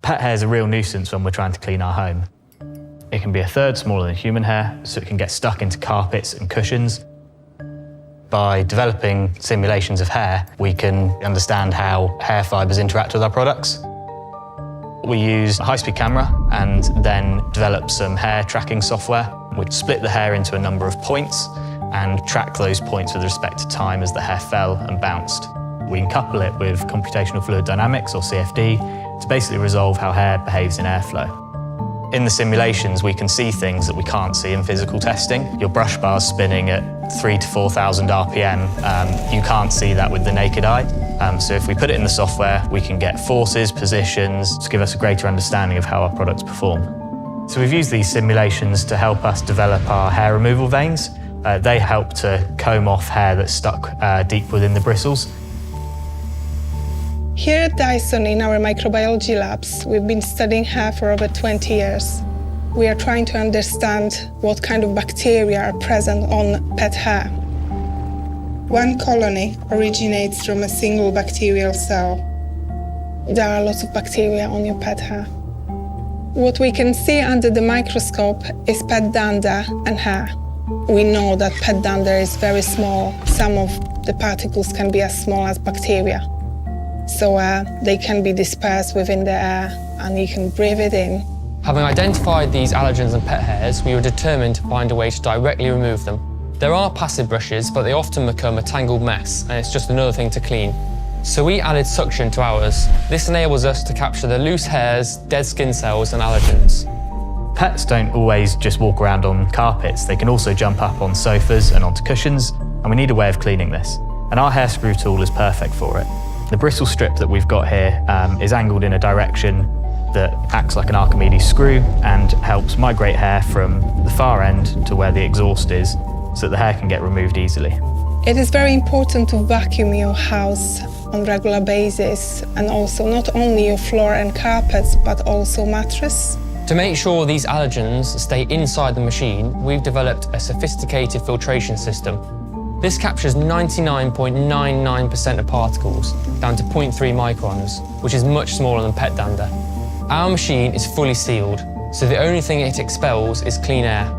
Pet hair is a real nuisance when we're trying to clean our home. It can be a third smaller than human hair, so it can get stuck into carpets and cushions. By developing simulations of hair, we can understand how hair fibres interact with our products. We use a high-speed camera and then develop some hair tracking software. We split the hair into a number of points and track those points with respect to time as the hair fell and bounced. We can couple it with computational fluid dynamics, or CFD, to basically resolve how hair behaves in airflow. In the simulations, we can see things that we can't see in physical testing. Your brush bar's spinning at 3,000 to 4,000 RPM. You can't see that with the naked eye. So if we put it in the software, we can get forces, positions, to give us a greater understanding of how our products perform. So we've used these simulations to help us develop our hair removal vanes. They help to comb off hair that's stuck deep within the bristles. Here at Dyson, in our microbiology labs, we've been studying hair for over 20 years. We are trying to understand what kind of bacteria are present on pet hair. One colony originates from a single bacterial cell. There are lots of bacteria on your pet hair. What we can see under the microscope is pet dander and hair. We know that pet dander is very small. Some of the particles can be as small as bacteria. So they can be dispersed within the air and you can breathe it in. Having identified these allergens in pet hairs, we were determined to find a way to directly remove them. There are passive brushes, but they often become a tangled mess, and it's just another thing to clean. So we added suction to ours. This enables us to capture the loose hairs, dead skin cells and allergens. Pets don't always just walk around on carpets. They can also jump up on sofas and onto cushions, and we need a way of cleaning this. And our hair screw tool is perfect for it. The bristle strip that we've got here is angled in a direction that acts like an Archimedes screw and helps migrate hair from the far end to where the exhaust is so that the hair can get removed easily. It is very important to vacuum your house on a regular basis, and also not only your floor and carpets but also mattress. To make sure these allergens stay inside the machine, we've developed a sophisticated filtration system. This captures 99.99% of particles, down to 0.3 microns, which is much smaller than pet dander. Our machine is fully sealed, so the only thing it expels is clean air.